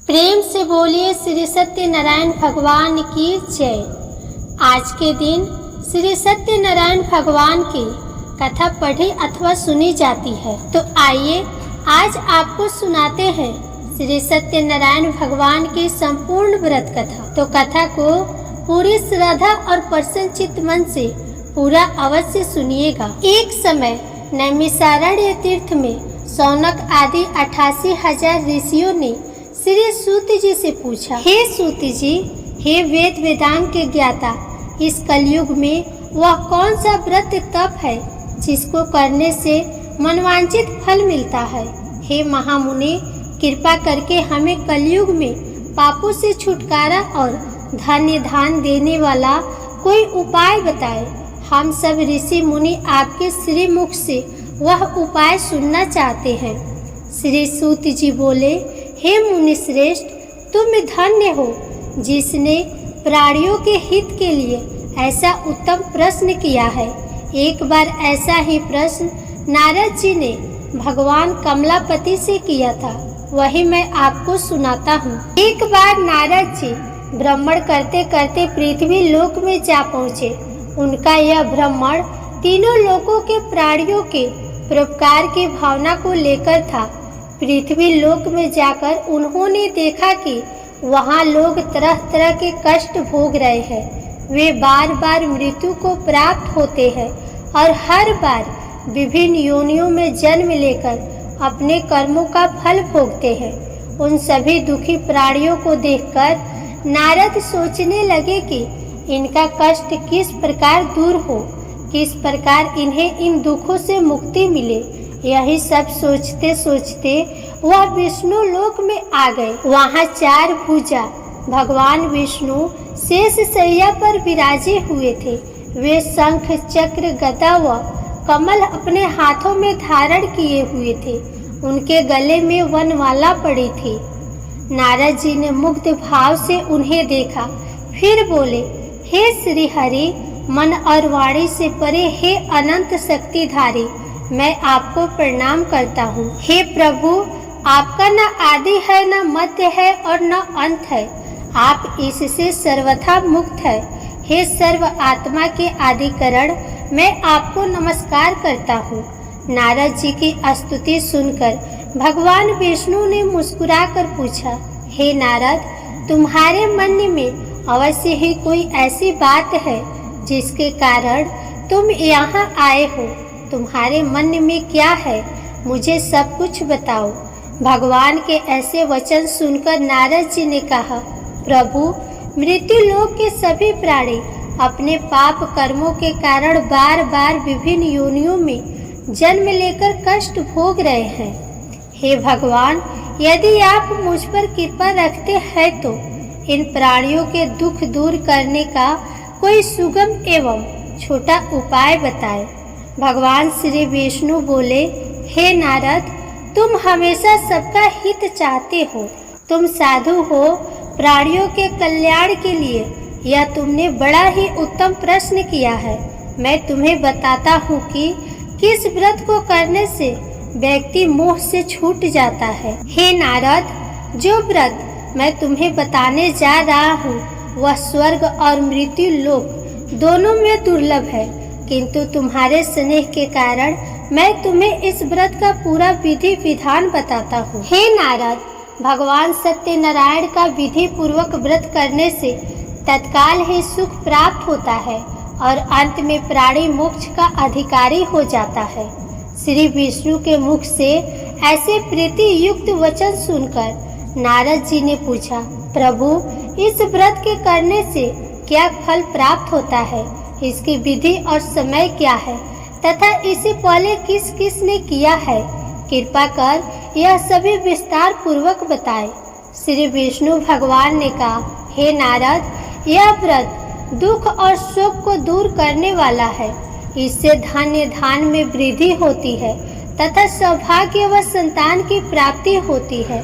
प्रेम से बोलिए श्री सत्यनारायण भगवान की जय। आज के दिन श्री सत्यनारायण भगवान की कथा पढ़ी अथवा सुनी जाती है। तो आइए आज आपको सुनाते हैं श्री सत्यनारायण भगवान की संपूर्ण व्रत कथा। तो कथा को पूरी श्रद्धा और प्रसन्नचित्त मन से पूरा अवश्य सुनिएगा। एक समय नैमिषारण्य तीर्थ में शौनक आदि 88,000 ऋषियों ने श्री सूत जी से पूछा, हे सूत जी, हे वेद वेदांत के ज्ञाता, इस कलयुग में वह कौन सा व्रत तप है जिसको करने से मनवांचित फल मिलता है। हे महामुनि, कृपा करके हमें कलयुग में पापों से छुटकारा और धन्य दान देने वाला कोई उपाय बताए। हम सब ऋषि मुनि आपके श्री मुख से वह उपाय सुनना चाहते हैं। श्री सूत जी बोले, हे मुनि श्रेष्ठ, तुम धन्य हो जिसने प्राणियों के हित के लिए ऐसा उत्तम प्रश्न किया है। एक बार ऐसा ही प्रश्न नारद जी ने भगवान कमलापति से किया था, वही मैं आपको सुनाता हूँ। एक बार नारद जी भ्रमण करते करते पृथ्वी लोक में जा पहुँचे। उनका यह भ्रमण तीनों लोकों के प्राणियों के परोपकार की भावना को लेकर था। पृथ्वी लोक में जाकर उन्होंने देखा कि वहाँ लोग तरह तरह के कष्ट भोग रहे हैं। वे बार बार मृत्यु को प्राप्त होते हैं और हर बार विभिन्न योनियों में जन्म लेकर अपने कर्मों का फल भोगते हैं। उन सभी दुखी प्राणियों को देखकर नारद सोचने लगे कि इनका कष्ट किस प्रकार दूर हो, किस प्रकार इन्हें इन दुखों से मुक्ति मिले। यही सब सोचते सोचते वह विष्णु लोक में आ गए। वहाँ 4 भुजा भगवान विष्णु शेष शैया पर विराजे हुए थे। वे शंख चक्र गदा व कमल अपने हाथों में धारण किए हुए थे। उनके गले में वनमाला पड़ी थी। नारद जी ने मुग्ध भाव से उन्हें देखा, फिर बोले, हे श्री हरि, मन और वाणी से परे हे अनंत शक्तिधारी, मैं आपको प्रणाम करता हूँ। हे प्रभु, आपका न आदि है, न मध्य है और न अंत है। आप इससे सर्वथा मुक्त है। हे सर्व आत्मा के आदिकरण, मैं आपको नमस्कार करता हूँ। नारद जी की स्तुति सुनकर भगवान विष्णु ने मुस्कुराकर पूछा, हे नारद, तुम्हारे मन में अवश्य ही कोई ऐसी बात है जिसके कारण तुम यहाँ आए हो। तुम्हारे मन में क्या है, मुझे सब कुछ बताओ। भगवान के ऐसे वचन सुनकर नारद जी ने कहा, प्रभु, मृत्यु लोक के सभी प्राणी अपने पाप कर्मों के कारण बार बार विभिन्न योनियों में जन्म लेकर कष्ट भोग रहे हैं। हे भगवान, यदि आप मुझ पर कृपा रखते हैं तो इन प्राणियों के दुख दूर करने का कोई सुगम एवं छोटा उपाय बताएं। भगवान श्री विष्णु बोले, हे नारद, तुम हमेशा सबका हित चाहते हो। तुम साधु हो, प्राणियों के कल्याण के लिए यह तुमने बड़ा ही उत्तम प्रश्न किया है। मैं तुम्हें बताता हूँ कि किस व्रत को करने से व्यक्ति मोह से छूट जाता है। हे नारद, जो व्रत मैं तुम्हें बताने जा रहा हूँ वह स्वर्ग और मृत्यु लोक दोनों में दुर्लभ है, किंतु तुम्हारे स्नेह के कारण मैं तुम्हें इस व्रत का पूरा विधि विधान बताता हूँ। हे नारद, भगवान सत्यनारायण का विधि पूर्वक व्रत करने से तत्काल ही सुख प्राप्त होता है और अंत में प्राणी मोक्ष का अधिकारी हो जाता है। श्री विष्णु के मुख से ऐसे प्रीति युक्त वचन सुनकर नारद जी ने पूछा, प्रभु, इस व्रत के करने से क्या फल प्राप्त होता है, इसकी विधि और समय क्या है तथा इसे पहले किस किस ने किया है, कृपा कर यह सभी विस्तार पूर्वक बताए। श्री विष्णु भगवान ने कहा, हे नारद, यह व्रत दुख और शोक को दूर करने वाला है। इससे धन्य धान में वृद्धि होती है तथा सौभाग्य व संतान की प्राप्ति होती है।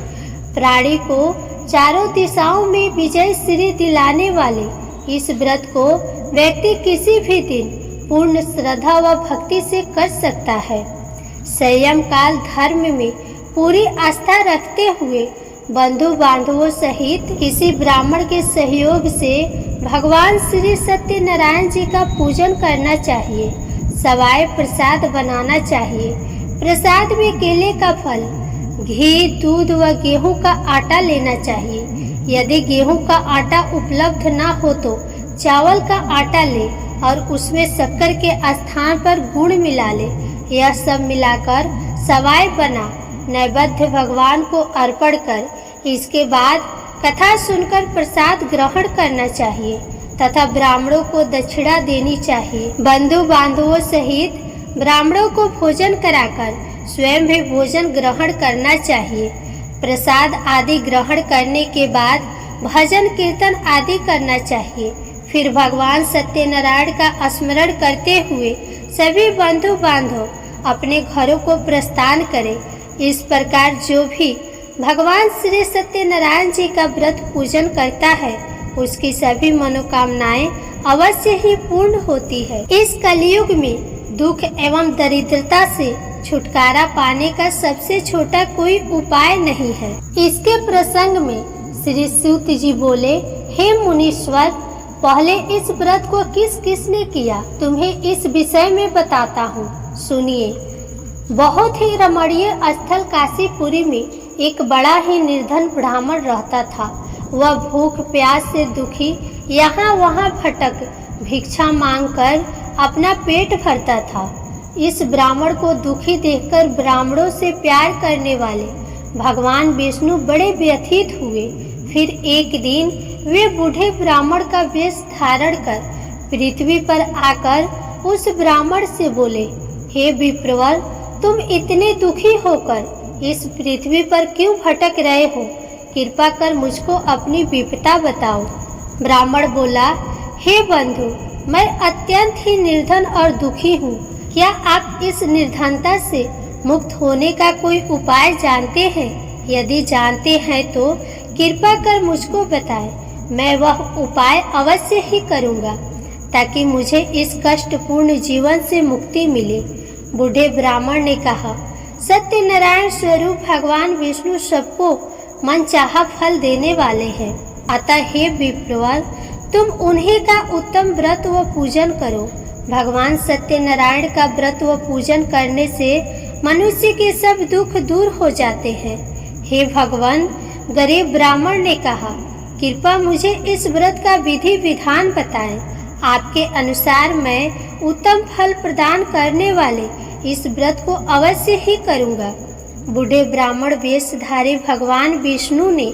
प्राणी को चारों दिशाओं में विजय श्री दिलाने वाले इस व्रत को व्यक्ति किसी भी दिन पूर्ण श्रद्धा व भक्ति से कर सकता है। संयम काल धर्म में पूरी आस्था रखते हुए बंधु बांधवों सहित किसी ब्राह्मण के सहयोग से भगवान श्री सत्यनारायण जी का पूजन करना चाहिए। सवाए प्रसाद बनाना चाहिए। प्रसाद में केले का फल, घी, दूध व गेहूं का आटा लेना चाहिए। यदि गेहूं का आटा उपलब्ध न हो तो चावल का आटा ले और उसमें शक्कर के स्थान पर गुड़ मिला ले। यह सब मिलाकर सवाए बना नैवेद्य भगवान को अर्पण कर इसके बाद कथा सुनकर प्रसाद ग्रहण करना चाहिए तथा ब्राह्मणों को दक्षिणा देनी चाहिए। बंधु बांधवों सहित ब्राह्मणों को भोजन कराकर स्वयं भी भोजन ग्रहण करना चाहिए। प्रसाद आदि ग्रहण करने के बाद भजन कीर्तन आदि करना चाहिए। फिर भगवान सत्यनारायण का स्मरण करते हुए सभी बंधु बांधव अपने घरों को प्रस्थान करें। इस प्रकार जो भी भगवान श्री सत्यनारायण जी का व्रत पूजन करता है उसकी सभी मनोकामनाएं अवश्य ही पूर्ण होती है। इस कलयुग में दुख एवं दरिद्रता से छुटकारा पाने का सबसे छोटा कोई उपाय नहीं है। इसके प्रसंग में श्री सूत जी बोले, हे मुनीश्वर, पहले इस व्रत को किस किसने किया तुम्हें इस विषय में बताता हूँ, सुनिए। बहुत ही रमणीय स्थल काशीपुरी में एक बड़ा ही निर्धन ब्राह्मण रहता था। वह भूख प्यास से दुखी यहाँ वहाँ भटक भिक्षा मांगकर अपना पेट भरता था। इस ब्राह्मण को दुखी देखकर ब्राह्मणों से प्यार करने वाले भगवान विष्णु बड़े व्यथित हुए। फिर एक दिन वे बूढ़े ब्राह्मण का वेश धारण कर पृथ्वी पर आकर उस ब्राह्मण से बोले, हे विप्रवर, तुम इतने दुखी होकर इस पृथ्वी पर क्यों भटक रहे हो? कृपा कर मुझको अपनी विपदा बताओ। ब्राह्मण बोला, हे बंधु, मैं अत्यंत ही निर्धन और दुखी हूँ। क्या आप इस निर्धनता से मुक्त होने का कोई उपाय जानते हैं? यदि जानते हैं तो कृपा कर मुझको बताएं। मैं वह उपाय अवश्य ही करूँगा ताकि मुझे इस कष्टपूर्ण जीवन से मुक्ति मिले। बूढ़े ब्राह्मण ने कहा, सत्यनारायण स्वरूप भगवान विष्णु सबको मनचाहा फल देने वाले हैं। अतः हे विप्रवर, तुम उन्हीं का उत्तम व्रत व पूजन करो। भगवान सत्यनारायण का व्रत व पूजन करने से मनुष्य के सब दुख दूर हो जाते हैं। हे भगवान, गरीब ब्राह्मण ने कहा, कृपा मुझे इस व्रत का विधि विधान बताएं। आपके अनुसार मैं उत्तम फल प्रदान करने वाले इस व्रत को अवश्य ही करूँगा। बूढ़े ब्राह्मण वेशधारी भगवान विष्णु ने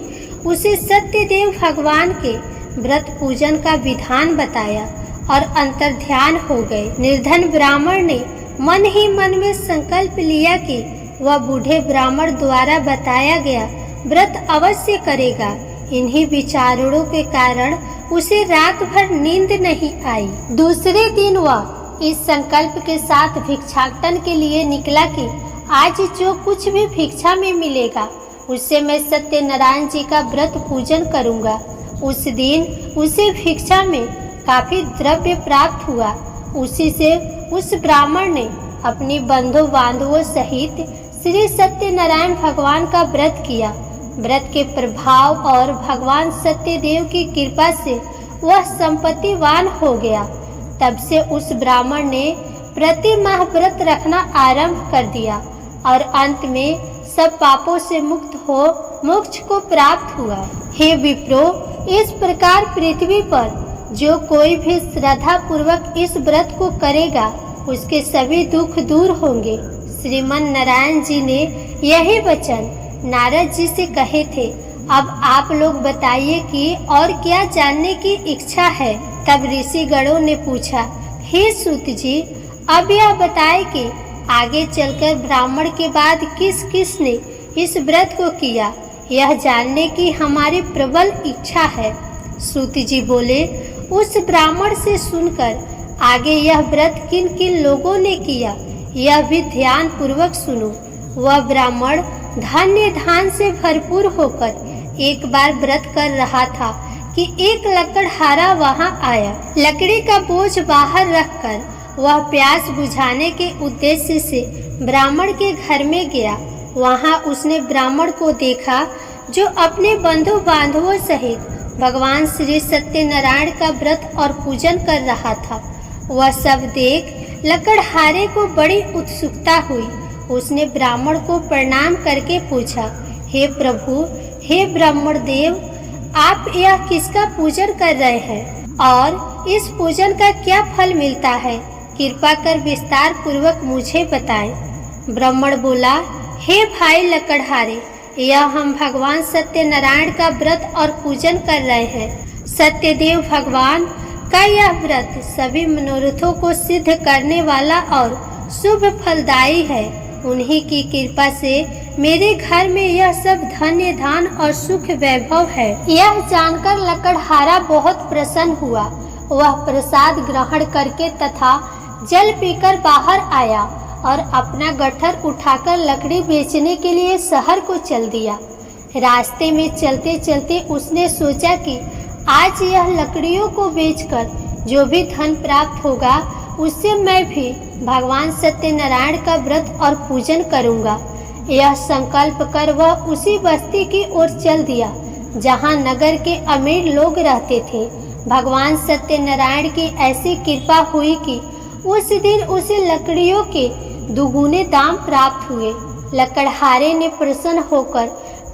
उसे सत्यदेव भगवान के व्रत पूजन का विधान बताया और अंतर्ध्यान हो गए। निर्धन ब्राह्मण ने मन ही मन में संकल्प लिया कि वह बूढ़े ब्राह्मण द्वारा बताया गया व्रत अवश्य करेगा। इन्हीं विचारों के कारण उसे रात भर नींद नहीं आई। दूसरे दिन वह इस संकल्प के साथ भिक्षाटन के लिए निकला कि आज जो कुछ भी भिक्षा में मिलेगा उससे मैं सत्यनारायण जी का व्रत पूजन करूंगा। उस दिन उसे भिक्षा में काफी द्रव्य प्राप्त हुआ। उसी से उस ब्राह्मण ने अपनी बंधु बांधवों सहित श्री सत्यनारायण भगवान का व्रत किया। व्रत के प्रभाव और भगवान सत्यदेव की कृपा से वह संपत्तिवान हो गया। तब से उस ब्राह्मण ने प्रति माह व्रत रखना आरंभ कर दिया और अंत में सब पापों से मुक्त हो मोक्ष को प्राप्त हुआ। हे विप्रो, इस प्रकार पृथ्वी पर जो कोई भी श्रद्धा पूर्वक इस व्रत को करेगा उसके सभी दुख दूर होंगे। श्रीमन नारायण जी ने यही वचन नारद जी से कहे थे। अब आप लोग बताइए कि और क्या जानने की इच्छा है? तब ऋषि गणों ने पूछा, हे सूत जी, अब यह बताए कि आगे चलकर ब्राह्मण के बाद किस किस ने इस व्रत को किया, यह जानने की हमारी प्रबल इच्छा है। सूत जी बोले, उस ब्राह्मण से सुनकर आगे यह व्रत किन किन लोगों ने किया यह भी ध्यान पूर्वक सुनो। वह ब्राह्मण धन्य धान से भरपूर होकर एक बार व्रत कर रहा था कि एक लकड़हारा वहां आया। लकड़ी का बोझ बाहर रखकर वह प्यास बुझाने के उद्देश्य से ब्राह्मण के घर में गया। वहां उसने ब्राह्मण को देखा जो अपने बंधु बांधवों सहित भगवान श्री सत्यनारायण का व्रत और पूजन कर रहा था। वह सब देख लकड़हारे को बड़ी उत्सुकता हुई। उसने ब्राह्मण को प्रणाम करके पूछा, हे प्रभु, हे ब्राह्मण देव, आप यह किसका पूजन कर रहे हैं और इस पूजन का क्या फल मिलता है? कृपा कर विस्तार पूर्वक मुझे बताएं। ब्राह्मण बोला, हे भाई लकड़हारे, यह हम भगवान सत्यनारायण का व्रत और पूजन कर रहे हैं। सत्यदेव भगवान का यह व्रत सभी मनोरथों को सिद्ध करने वाला और शुभ फलदायी है। उन्हीं की कृपा से मेरे घर में यह सब धन्य धान और सुख वैभव है। यह जानकर लकड़हारा बहुत प्रसन्न हुआ। वह प्रसाद ग्रहण करके तथा जल पीकर बाहर आया और अपना गट्ठर उठाकर लकड़ी बेचने के लिए शहर को चल दिया। रास्ते में चलते चलते उसने सोचा कि आज यह लकड़ियों को बेचकर जो भी धन प्राप्त होगा उससे मैं भी भगवान सत्यनारायण का व्रत और पूजन करूंगा। यह संकल्प कर वह उसी बस्ती की ओर चल दिया जहां नगर के अमीर लोग रहते थे। भगवान सत्यनारायण की ऐसी कृपा हुई कि उस दिन उसे लकड़ियों के दुगुने दाम प्राप्त हुए। लकड़हारे ने प्रसन्न होकर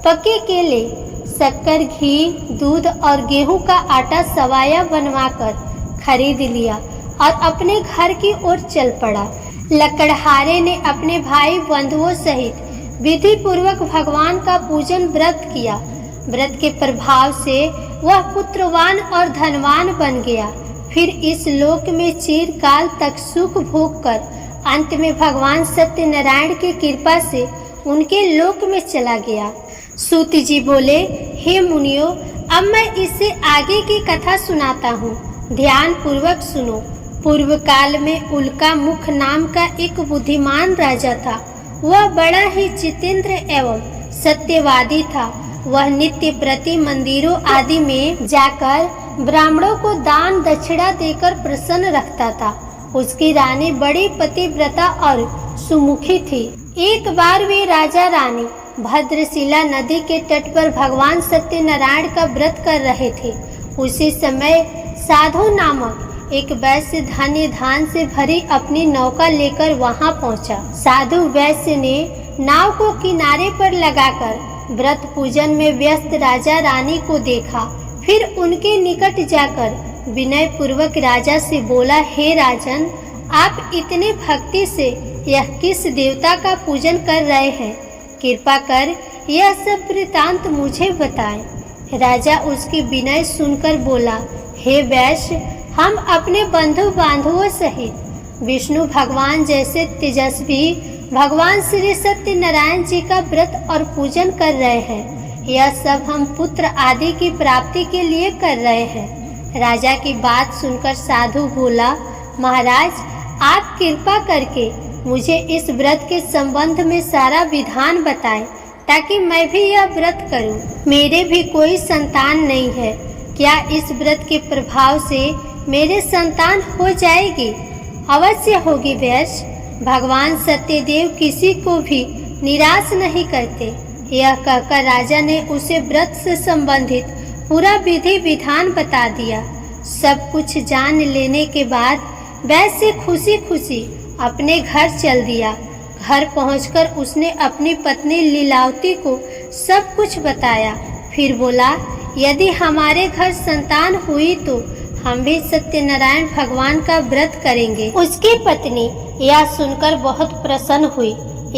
पके केले, शक्कर, घी, दूध और गेहूं का आटा सवाया बनवाकर खरीद लिया और अपने घर की ओर चल पड़ा। लकड़हारे ने अपने भाई बंधुओं सहित विधि पूर्वक भगवान का पूजन व्रत किया। व्रत के प्रभाव से वह पुत्रवान और धनवान बन गया। फिर इस लोक में चिरकाल तक सुख भोग कर अंत में भगवान सत्यनारायण की कृपा से उनके लोक में चला गया। सूत जी बोले, हे मुनियों, अब मैं इससे आगे की कथा सुनाता हूँ, ध्यान पूर्वक सुनो। पूर्व काल में उल्का मुख नाम का एक बुद्धिमान राजा था। वह बड़ा ही जितेंद्र एवं सत्यवादी था। वह नित्य प्रति मंदिरों आदि में जाकर ब्राह्मणों को दान दक्षिणा देकर प्रसन्न रखता था। उसकी रानी बड़ी पतिव्रता और सुमुखी थी। एक बार वे राजा रानी भद्रशिला नदी के तट पर भगवान सत्यनारायण का व्रत कर रहे थे। उसी समय साधु नामक एक वैश्य धन्य धान से भरी अपनी नौका लेकर वहां पहुंचा। साधु वैश्य ने नाव को किनारे पर लगाकर व्रत पूजन में व्यस्त राजा रानी को देखा। फिर उनके निकट जाकर विनय पूर्वक राजा से बोला, हे राजन, आप इतने भक्ति से यह किस देवता का पूजन कर रहे हैं? कृपा कर यह सब वृतांत मुझे बताएं। राजा उसकी विनय सुनकर बोला, हे वैश्य, हम अपने बंधु बांधवों सहित विष्णु भगवान जैसे तेजस्वी भगवान श्री सत्यनारायण जी का व्रत और पूजन कर रहे हैं। यह सब हम पुत्र आदि की प्राप्ति के लिए कर रहे हैं। राजा की बात सुनकर साधु बोला, महाराज, आप कृपा करके मुझे इस व्रत के संबंध में सारा विधान बताएं ताकि मैं भी यह व्रत करूं। मेरे भी कोई संतान नहीं है। क्या इस व्रत के प्रभाव से मेरे संतान हो जाएगी? अवश्य होगी वैश्य। भगवान सत्यदेव किसी को भी निराश नहीं करते। यह कहकर राजा ने उसे व्रत से संबंधित पूरा विधि विधान बता दिया। सब कुछ जान लेने के बाद वैश्य खुशी खुशी अपने घर चल दिया। घर पहुंचकर उसने अपनी पत्नी लीलावती को सब कुछ बताया। फिर बोला, यदि हमारे घर संतान हुई तो हम भी सत्यनारायण भगवान का व्रत करेंगे। उसकी पत्नी यह सुनकर बहुत प्रसन्न हुई।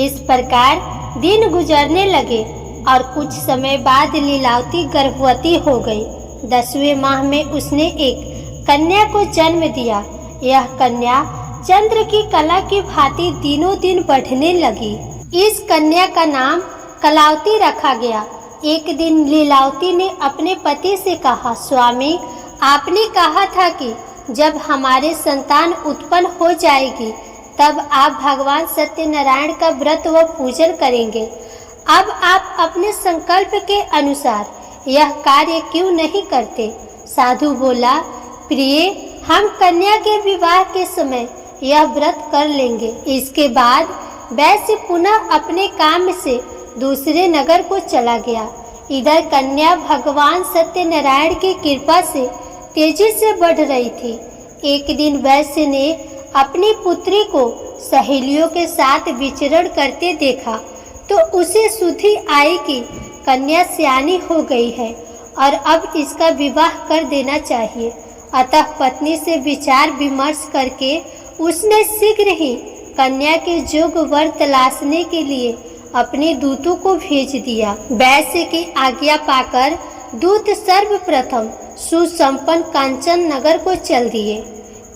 इस प्रकार दिन गुजरने लगे और कुछ समय बाद लीलावती गर्भवती हो गई। 10वें माह में उसने एक कन्या को जन्म दिया। यह कन्या चंद्र की कला की भांति दिनों दिन बढ़ने लगी। इस कन्या का नाम कलावती रखा गया। एक दिन लीलावती ने अपने पति से कहा, स्वामी, आपने कहा था कि जब हमारे संतान उत्पन्न हो जाएगी तब आप भगवान सत्यनारायण का व्रत व पूजन करेंगे। अब आप अपने संकल्प के अनुसार यह कार्य क्यों नहीं करते? साधु बोला, प्रिय, हम कन्या के विवाह के समय यह व्रत कर लेंगे। इसके बाद वैश्य पुनः अपने काम से दूसरे नगर को चला गया। इधर कन्या भगवान सत्यनारायण की कृपा से तेजी से बढ़ रही थी। एक दिन वैश्य ने अपनी पुत्री को सहेलियों के साथ विचरण करते देखा तो उसे सुधि आई कि कन्या सियानी हो गई है और अब इसका विवाह कर देना चाहिए। अतः पत्नी से विचार विमर्श करके उसने शीघ्र ही कन्या के योग्य वर तलाशने के लिए अपने दूतों को भेज दिया। वैश्य की आज्ञा पाकर दूत सर्वप्रथम सुसंपन्न कांचन नगर को चल दिए।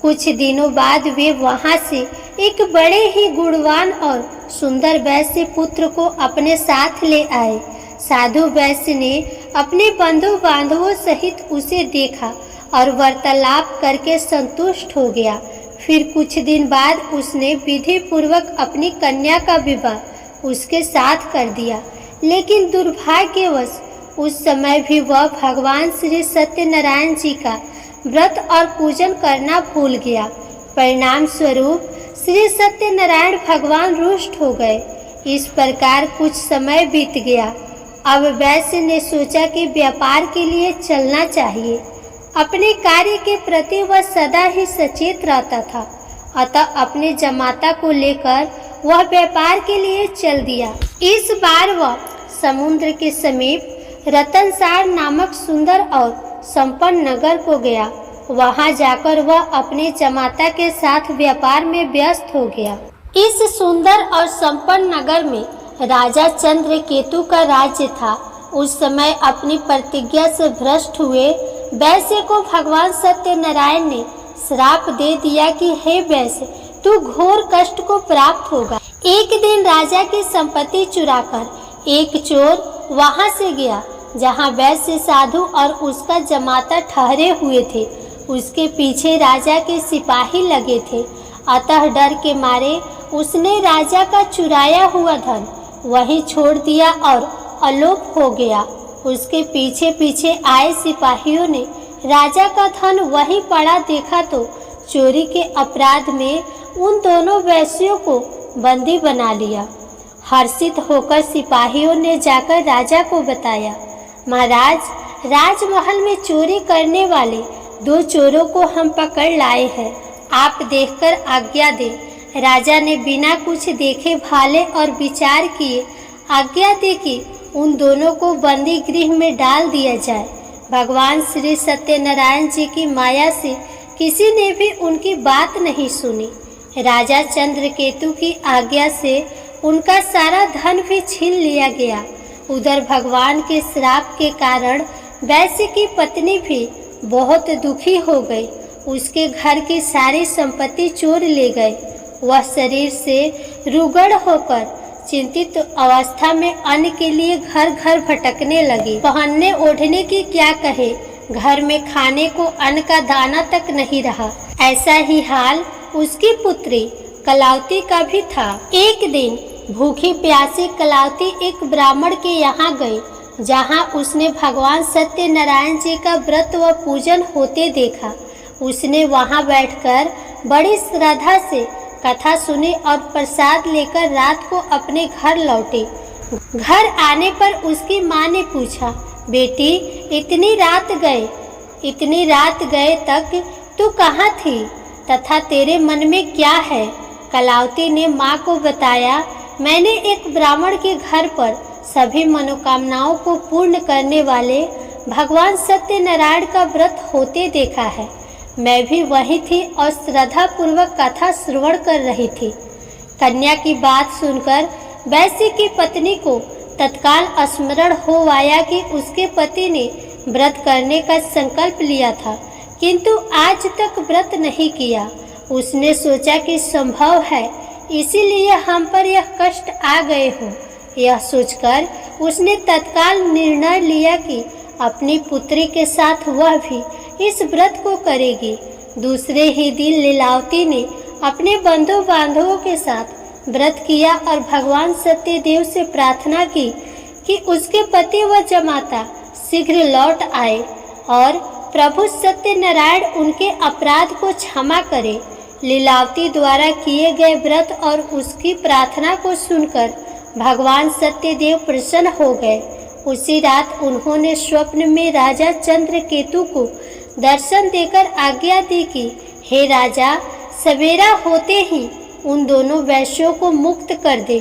कुछ दिनों बाद वे वहां से एक बड़े ही गुणवान और सुंदर वैश्य पुत्र को अपने साथ ले आए। साधु वैश्य ने अपने बंधु बांधवों सहित उसे देखा और वार्तालाप करके संतुष्ट हो गया। फिर कुछ दिन बाद उसने विधि पूर्वक अपनी कन्या का विवाह उसके साथ कर दिया, लेकिन दुर्भाग्यवश उस समय भी वह भगवान श्री सत्यनारायण जी का व्रत और पूजन करना भूल गया। परिणाम स्वरूप श्री सत्यनारायण भगवान रुष्ट हो गए। इस प्रकार कुछ समय बीत गया। अब वैश्य ने सोचा कि व्यापार के लिए चलना चाहिए। अपने कार्य के प्रति वह सदा ही सचेत रहता था, अतः अपने जमाता को लेकर वह व्यापार के लिए चल दिया। इस बार वह समुद्र के समीप रतनसार नामक सुंदर और संपन्न नगर को गया। वहां जाकर वह अपने जमाता के साथ व्यापार में व्यस्त हो गया। इस सुंदर और संपन्न नगर में राजा चंद्रकेतु का राज्य था। उस समय अपनी प्रतिज्ञा से भ्रष्ट हुए वैश्य को भगवान सत्यनारायण ने श्राप दे दिया कि हे वैश्य, तू घोर कष्ट को प्राप्त होगा। एक दिन राजा की संपत्ति चुराकर एक चोर वहां से गया जहां वैश्य साधु और उसका जमाता ठहरे हुए थे। उसके पीछे राजा के सिपाही लगे थे, अतः डर के मारे उसने राजा का चुराया हुआ धन वहीं छोड़ दिया और अलोप हो गया। उसके पीछे पीछे आए सिपाहियों ने राजा का धन वहीं पड़ा देखा तो चोरी के अपराध में उन दोनों वैश्यों को बंदी बना लिया। हर्षित होकर सिपाहियों ने जाकर राजा को बताया, महाराज, राजमहल में चोरी करने वाले 2 चोरों को हम पकड़ लाए हैं, आप देखकर आज्ञा दें। राजा ने बिना कुछ देखे भाले और विचार किए आज्ञा दी कि उन दोनों को बंदी गृह में डाल दिया जाए। भगवान श्री सत्यनारायण जी की माया से किसी ने भी उनकी बात नहीं सुनी। राजा चंद्रकेतु की आज्ञा से उनका सारा धन भी छीन लिया गया। उधर भगवान के श्राप के कारण वैश्य की पत्नी भी बहुत दुखी हो गई। उसके घर की सारी संपत्ति चोर ले गए। वह शरीर से रुगड़ होकर चिंतित अवस्था में अन्न के लिए घर घर भटकने लगी। पहनने ओढ़ने की क्या कहे, घर में खाने को अन्न का दाना तक नहीं रहा। ऐसा ही हाल उसकी पुत्री कलावती का भी था। एक दिन भूखी प्यासी कलावती एक ब्राह्मण के यहाँ गई, जहाँ उसने भगवान सत्यनारायण जी का व्रत व पूजन होते देखा। उसने वहाँ बैठकर बड़ी श्रद्धा से कथा सुनी और प्रसाद लेकर रात को अपने घर लौटी। घर आने पर उसकी माँ ने पूछा, बेटी, इतनी रात गए तक तू कहाँ थी तथा तेरे मन में क्या है? कलावती ने माँ को बताया, मैंने एक ब्राह्मण के घर पर सभी मनोकामनाओं को पूर्ण करने वाले भगवान सत्यनारायण का व्रत होते देखा है। मैं भी वही थी और श्रद्धा पूर्वक कथा श्रवण कर रही थी। कन्या की बात सुनकर वैश्य की पत्नी को तत्काल स्मरण हो आया कि उसके पति ने व्रत करने का संकल्प लिया था, किंतु आज तक व्रत नहीं किया। उसने सोचा कि संभव है, इसीलिए हम पर यह कष्ट आ गए हों। यह सोचकर उसने तत्काल निर्णय लिया कि अपनी पुत्री के साथ वह भी इस व्रत को करेगी। दूसरे ही दिन लीलावती ने अपने बंधु बांधवों के साथ व्रत किया और भगवान सत्यदेव से प्रार्थना की कि उसके पति व जमाता शीघ्र लौट आए और प्रभु सत्यनारायण उनके अपराध को क्षमा करे। लीलावती द्वारा किए गए व्रत और उसकी प्रार्थना को सुनकर भगवान सत्यदेव प्रसन्न हो गए। उसी रात उन्होंने स्वप्न में राजा चंद्रकेतु को दर्शन देकर आज्ञा दी कि हे राजा, सवेरा होते ही उन दोनों वैश्यों को मुक्त कर दे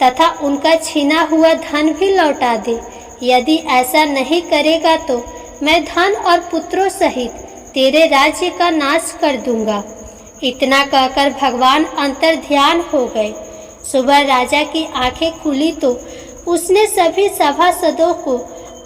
तथा उनका छीना हुआ धन भी लौटा दे। यदि ऐसा नहीं करेगा तो मैं धन और पुत्रों सहित तेरे राज्य का नाश कर दूंगा। इतना कहकर भगवान अंतर ध्यान हो गए। सुबह राजा की आंखें खुली तो उसने सभी सभासदों को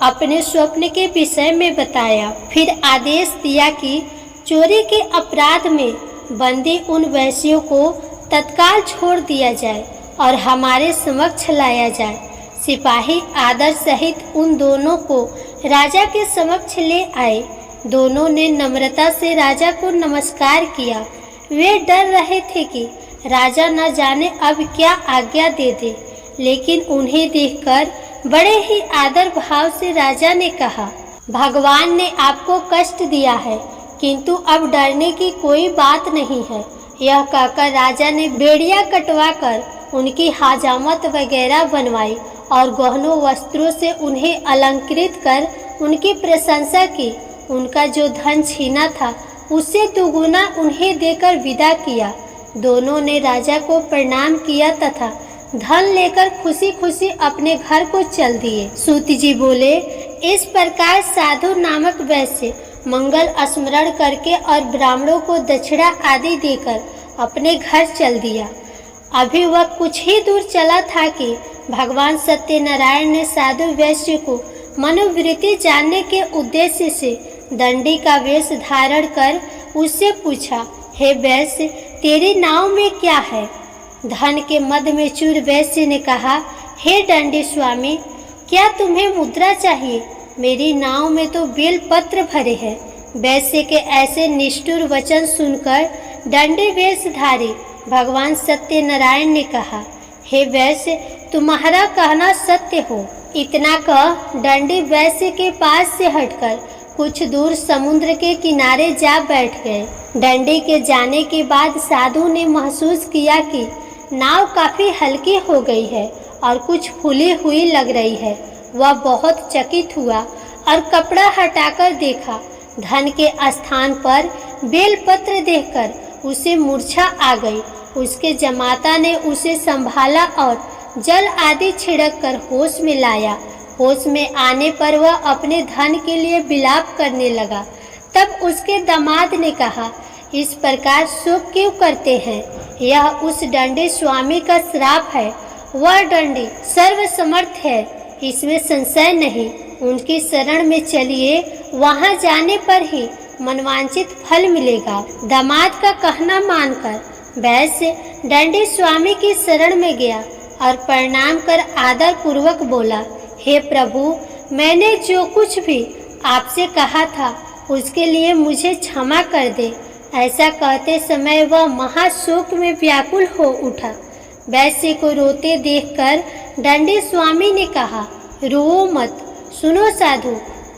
अपने स्वप्न के विषय में बताया। फिर आदेश दिया कि चोरी के अपराध में बंदी उन वैश्यों को तत्काल छोड़ दिया जाए और हमारे समक्ष लाया जाए। सिपाही आदर सहित उन दोनों को राजा के समक्ष ले आए। दोनों ने नम्रता से राजा को नमस्कार किया। वे डर रहे थे कि राजा न जाने अब क्या आज्ञा दे दे, लेकिन उन्हें देखकर बड़े ही आदर भाव से राजा ने कहा, भगवान ने आपको कष्ट दिया है, किंतु अब डरने की कोई बात नहीं है। यह कहकर राजा ने बेड़ियां कटवाकर उनकी हाजामत वगैरह बनवाई और गहनों वस्त्रों से उन्हें अलंकृत कर उनकी प्रशंसा की। उनका जो धन छीना था उससे दुगुना उन्हें देकर विदा किया। दोनों ने राजा को प्रणाम किया तथा धन लेकर खुशी खुशी अपने घर को चल दिए। सूत जी बोले, इस प्रकार साधु नामक वैश्य मंगल स्मरण करके और ब्राह्मणों को दक्षिणा आदि देकर अपने घर चल दिया। अभी वह कुछ ही दूर चला था कि भगवान सत्यनारायण ने साधु वैश्य को मनोवृत्ति जानने के उद्देश्य से दंडी का वेश धारण कर उससे पूछा, हे वैश्य, तेरी नाव में क्या है? धन के मद में चूर वैश्य ने कहा, हे दंडी स्वामी, क्या तुम्हें मुद्रा चाहिए? मेरी नाव में तो बेल पत्र भरे हैं। वैश्य के ऐसे निष्ठुर वचन सुनकर दंडी वेशधारी भगवान सत्यनारायण ने कहा, हे वैश्य, तुम्हारा कहना सत्य हो। इतना कह दंडी वैश्य के पास से हटकर कुछ दूर समुद्र के किनारे जा बैठ गए। दंडी के जाने के बाद साधु ने महसूस किया कि नाव काफी हल्की हो गई है और कुछ फूली हुई लग रही है। वह बहुत चकित हुआ और कपड़ा हटाकर देखा। धन के स्थान पर बेलपत्र देखकर उसे मूर्छा आ गई। उसके जमाता ने उसे संभाला और जल आदि छिड़क कर होश में लाया। होश में आने पर वह अपने धन के लिए विलाप करने लगा। तब उसके दामाद ने कहा, इस प्रकार शोक क्यों करते हैं? यह उस दंडी स्वामी का श्राप है। वह दंडी सर्वसमर्थ है, इसमें संशय नहीं। उनकी शरण में चलिए, वहां जाने पर ही मनवांचित फल मिलेगा। दामाद का कहना मानकर वैश्य दंडी स्वामी की शरण में गया और प्रणाम कर आदर पूर्वक बोला, हे प्रभु, मैंने जो कुछ भी आपसे कहा था उसके लिए मुझे क्षमा कर दे। ऐसा कहते समय वह महाशोक में व्याकुल हो उठा। वैश्य को रोते देखकर दंडी स्वामी ने कहा, रोओ मत। सुनो साधु,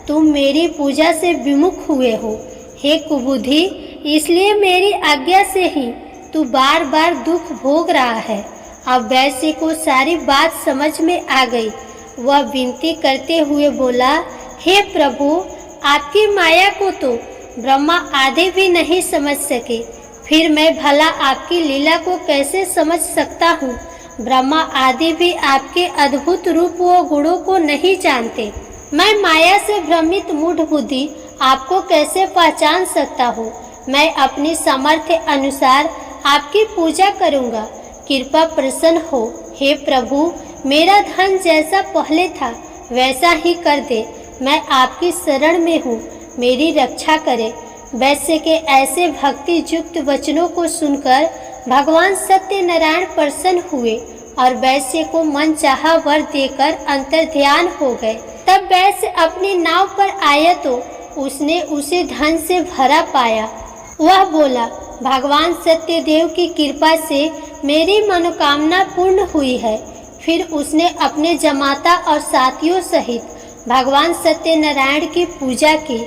तुम मेरी पूजा से विमुख हुए हो। हे कुबुद्धि, इसलिए मेरी आज्ञा से ही तू बार बार दुख भोग रहा है। अब वैश्य को सारी बात समझ में आ गई। वह विनती करते हुए बोला, हे प्रभु, आपकी माया को तो ब्रह्मा आदि भी नहीं समझ सके, फिर मैं भला आपकी लीला को कैसे समझ सकता हूँ? ब्रह्मा आदि भी आपके अद्भुत रूप व गुणों को नहीं जानते। मैं माया से भ्रमित मूढ़ बुद्धि आपको कैसे पहचान सकता हूँ? मैं अपनी सामर्थ्य अनुसार आपकी पूजा करूँगा। कृपा प्रसन्न हो। हे प्रभु, मेरा धन जैसा पहले था वैसा ही कर दे। मैं आपकी शरण में हूँ, मेरी रक्षा करे। वैश्य के ऐसे भक्ति युक्त वचनों को सुनकर भगवान सत्यनारायण प्रसन्न हुए और वैश्य को मन चाहा वर देकर अंतर्ध्यान हो गए। तब वैश्य अपनी नाव पर आया तो उसने उसे धन से भरा पाया। वह बोला, भगवान सत्यदेव की कृपा से मेरी मनोकामना पूर्ण हुई है। फिर उसने अपने जमाता और साथियों सहित भगवान सत्यनारायण की पूजा की।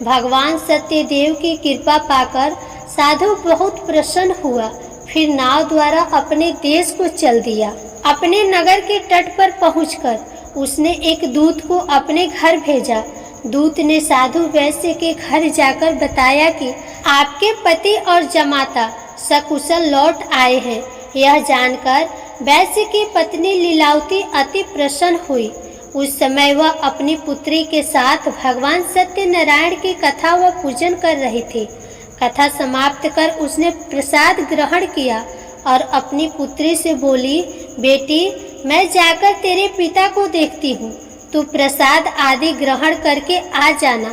भगवान सत्यदेव की कृपा पाकर साधु बहुत प्रसन्न हुआ। फिर नाव द्वारा अपने देश को चल दिया। अपने नगर के तट पर पहुंचकर उसने एक दूत को अपने घर भेजा। दूत ने साधु वैश्य के घर जाकर बताया कि आपके पति और जमाता सकुशल लौट आए हैं। यह जानकर वैश्य की पत्नी लीलावती अति प्रसन्न हुई। उस समय वह अपनी पुत्री के साथ भगवान सत्यनारायण की कथा व पूजन कर रही थी। कथा समाप्त कर उसने प्रसाद ग्रहण किया और अपनी पुत्री से बोली, बेटी, मैं जाकर तेरे पिता को देखती हूँ, तू प्रसाद आदि ग्रहण करके आ जाना।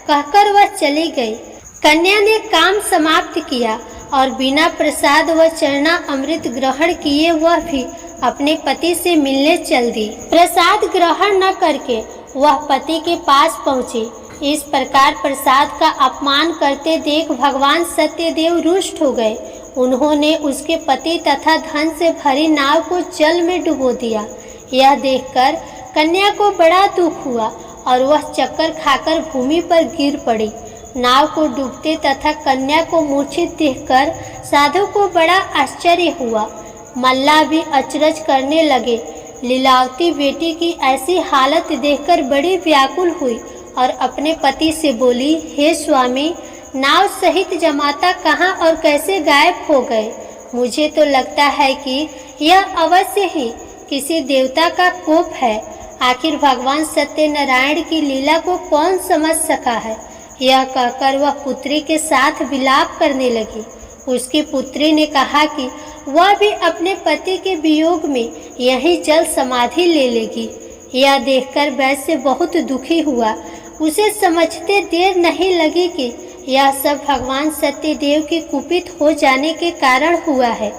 कहकर वह चली गई। कन्या ने काम समाप्त किया और बिना प्रसाद व चरना अमृत ग्रहण किए वह भी अपने पति से मिलने चल दी। प्रसाद ग्रहण न करके वह पति के पास पहुंची। इस प्रकार प्रसाद का अपमान करते देख भगवान सत्यदेव रुष्ट हो गए। उन्होंने उसके पति तथा धन से भरी नाव को जल में डुबो दिया। यह देखकर कन्या को बड़ा दुख हुआ और वह चक्कर खाकर भूमि पर गिर पड़ी। नाव को डूबते तथा कन्या को मूर्छित देखकर साधु को बड़ा आश्चर्य हुआ। मल्लाह भी अचरज करने लगे। लीलावती बेटी की ऐसी हालत देखकर बड़ी व्याकुल हुई और अपने पति से बोली, हे स्वामी, नाव सहित जमाता कहाँ और कैसे गायब हो गए? मुझे तो लगता है कि यह अवश्य ही किसी देवता का कोप है। आखिर भगवान सत्यनारायण की लीला को कौन समझ सका है? यह कहकर वह पुत्री के साथ विलाप करने लगी। उसकी पुत्री ने कहा कि वह भी अपने पति के वियोग में यही जल समाधि ले लेगी। यह देखकर वैश्य बहुत दुखी हुआ। उसे समझते देर नहीं लगी कि यह सब भगवान सत्यदेव के कुपित हो जाने के कारण हुआ है।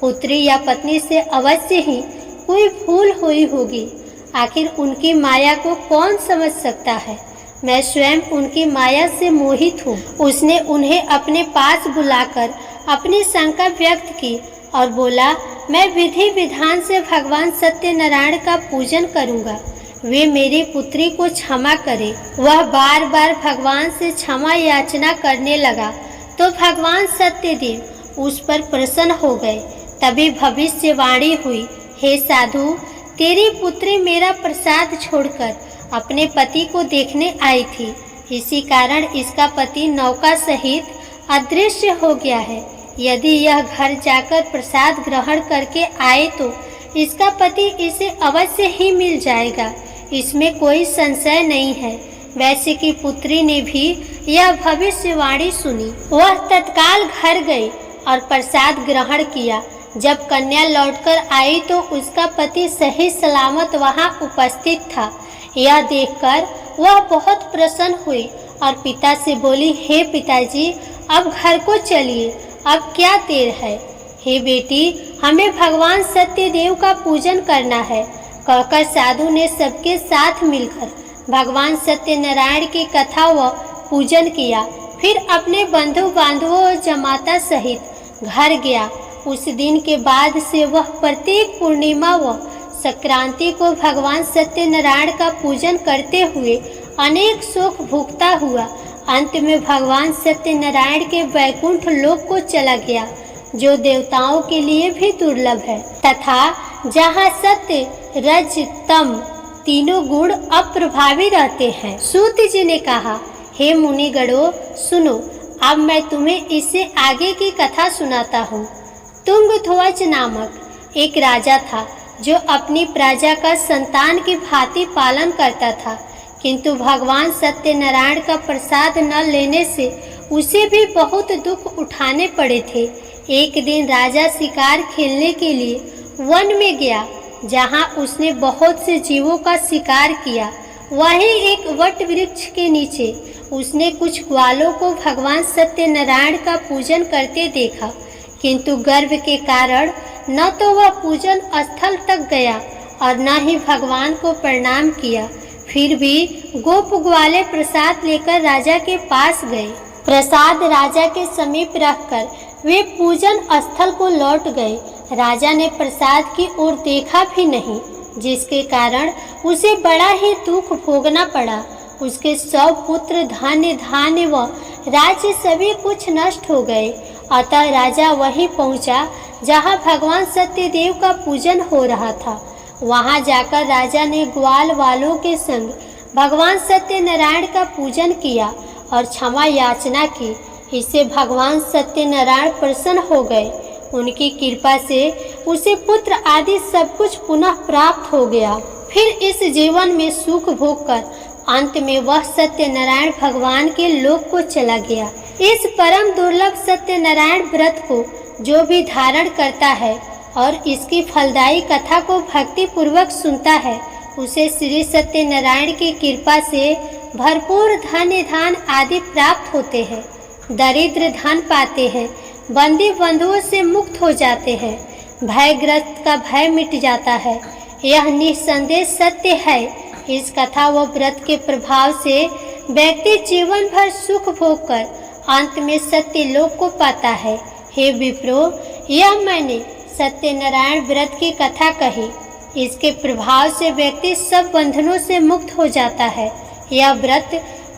पुत्री या पत्नी से अवश्य ही कोई भूल हुई होगी। आखिर उनकी माया को कौन समझ सकता है? मैं स्वयं उनकी माया से मोहित हूँ। उसने उन्हें अपने पास बुलाकर अपनी शंका व्यक्त की और बोला, मैं विधि विधान से भगवान सत्यनारायण का पूजन करूँगा। वे मेरी पुत्री को क्षमा करे। वह बार बार भगवान से क्षमा याचना करने लगा तो भगवान सत्यदेव उस पर प्रसन्न हो गए। तभी भविष्यवाणी हुई, हे साधु, तेरी पुत्री मेरा प्रसाद छोड़कर अपने पति को देखने आई थी। इसी कारण इसका पति नौका सहित अदृश्य हो गया है। यदि यह घर जाकर प्रसाद ग्रहण करके आए तो इसका पति इसे अवश्य ही मिल जाएगा, इसमें कोई संशय नहीं है। वैश्य की पुत्री ने भी यह भविष्यवाणी सुनी। वह तत्काल घर गई और प्रसाद ग्रहण किया। जब कन्या लौटकर आई तो उसका पति सही सलामत वहां उपस्थित था। यह देखकर वह बहुत प्रसन्न हुई और पिता से बोली, हे पिताजी, अब घर को चलिए, अब क्या देर है। हे बेटी, हमें भगवान सत्यदेव का पूजन करना है। कहकर साधु ने सबके साथ मिलकर भगवान सत्यनारायण की कथा व पूजन किया। फिर अपने बंधु बांधवों और जमाता सहित घर गया। उस दिन के बाद से वह प्रत्येक पूर्णिमा व संक्रांति को भगवान सत्यनारायण का पूजन करते हुए अनेक सुख भोगता हुआ अंत में भगवान सत्यनारायण के वैकुंठ लोक को चला गया, जो देवताओं के लिए भी दुर्लभ है तथा जहाँ सत्य, रज, तम तीनों गुण अप्रभावी रहते हैं। सूत जी ने कहा, हे मुनिगणों, सुनो, अब मैं तुम्हें इससे आगे की कथा सुनाता हूँ। तुंगध्वज नामक एक राजा था जो अपनी प्रजा का संतान की भांति पालन करता था, किंतु भगवान सत्यनारायण का प्रसाद न लेने से उसे भी बहुत दुख उठाने पड़े थे। एक दिन राजा शिकार खेलने के लिए वन में गया, जहां उसने बहुत से जीवों का शिकार किया। वहीं एक वट वृक्ष के नीचे उसने कुछ ग्वालों को भगवान सत्यनारायण का पूजन करते देखा, किंतु गर्व के कारण न तो वह पूजन स्थल तक गया और न ही भगवान को प्रणाम किया। फिर भी गोप ग्वाले प्रसाद लेकर राजा के पास गए। प्रसाद राजा के समीप रखकर वे पूजन स्थल को लौट गए। राजा ने प्रसाद की ओर देखा भी नहीं, जिसके कारण उसे बड़ा ही दुख भोगना पड़ा। उसके 100 पुत्र, धान्य व राज्य सभी कुछ नष्ट हो गए। अतः राजा वहीं पहुंचा जहां भगवान सत्यदेव का पूजन हो रहा था। वहां जाकर राजा ने ग्वाल वालों के संग भगवान सत्यनारायण का पूजन किया और क्षमा याचना की। इससे भगवान सत्यनारायण प्रसन्न हो गए। उनकी कृपा से उसे पुत्र आदि सब कुछ पुनः प्राप्त हो गया। फिर इस जीवन में सुख भोग कर अंत में वह सत्यनारायण भगवान के लोक को चला गया। इस परम दुर्लभ सत्यनारायण व्रत को जो भी धारण करता है और इसकी फलदायी कथा को भक्ति पूर्वक सुनता है, उसे श्री सत्यनारायण की कृपा से भरपूर धन धान आदि प्राप्त होते हैं, दरिद्र धन पाते हैं, बंदी बंधुओं से मुक्त हो जाते हैं, भयग्रस्त का भय मिट जाता है। यह निस्संदेह सत्य है। इस कथा व व्रत के प्रभाव से व्यक्ति जीवन भर सुख भोग कर अंत में सत्य लोक को पाता है। हे विप्रो, यह मैंने सत्यनारायण व्रत की कथा कही। इसके प्रभाव से व्यक्ति सब बंधनों से मुक्त हो जाता है। यह व्रत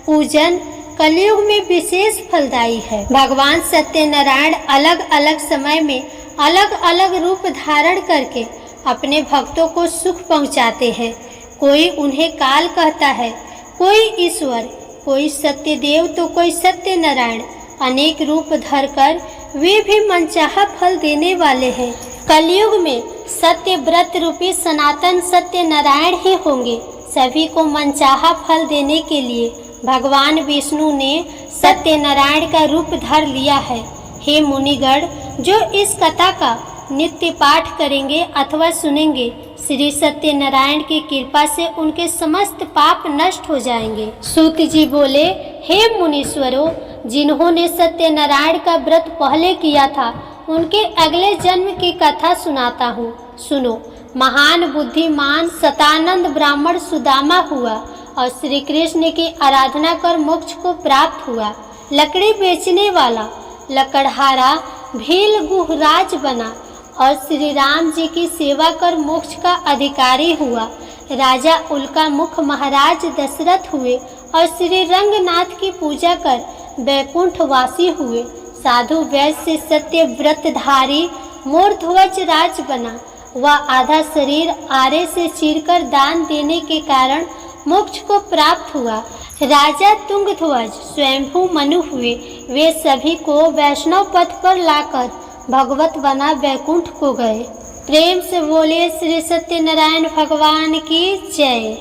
पूजन कलयुग में विशेष फलदायी है। भगवान सत्यनारायण अलग अलग समय में अलग अलग रूप धारण करके अपने भक्तों को सुख पहुंचाते हैं। कोई उन्हें काल कहता है, कोई ईश्वर, कोई सत्यदेव तो कोई सत्यनारायण। अनेक रूप धरकर वे भी मनचाहा फल देने वाले हैं। कलयुग में सत्य व्रत रूपी सनातन सत्यनारायण ही होंगे। सभी को मनचाहा फल देने के लिए भगवान विष्णु ने सत्यनारायण का रूप धर लिया है। हे मुनिगण, जो इस कथा का नित्य पाठ करेंगे अथवा सुनेंगे, श्री सत्यनारायण की कृपा से उनके समस्त पाप नष्ट हो जाएंगे। सूत जी बोले, हे मुनीश्वरों, जिन्होंने सत्यनारायण का व्रत पहले किया था, उनके अगले जन्म की कथा सुनाता हूँ। सुनो। महान बुद्धिमान शतानंद ब्राह्मण सुदामा हुआ और श्री कृष्ण की आराधना कर मोक्ष को प्राप्त हुआ। लकड़ी बेचने वाला लकड़हारा भील गुहराज बना और श्री राम जी की सेवा कर मोक्ष का अधिकारी हुआ। राजा उल्का मुख महाराज दशरथ हुए और श्री रंगनाथ की पूजा कर वैकुंठवासी हुए। साधु वैश्य सत्य व्रतधारी मोरध्वज राज बना। वह आधा शरीर आरे से चीरकर दान देने के कारण मोक्ष को प्राप्त हुआ। राजा तुंगध्वज स्वयंभू मनु हुए। वे सभी को वैष्णव पथ पर लाकर भगवत बना वैकुंठ को गए। प्रेम से बोले श्री सत्यनारायण भगवान की जय।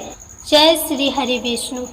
जय श्री हरि विष्णु।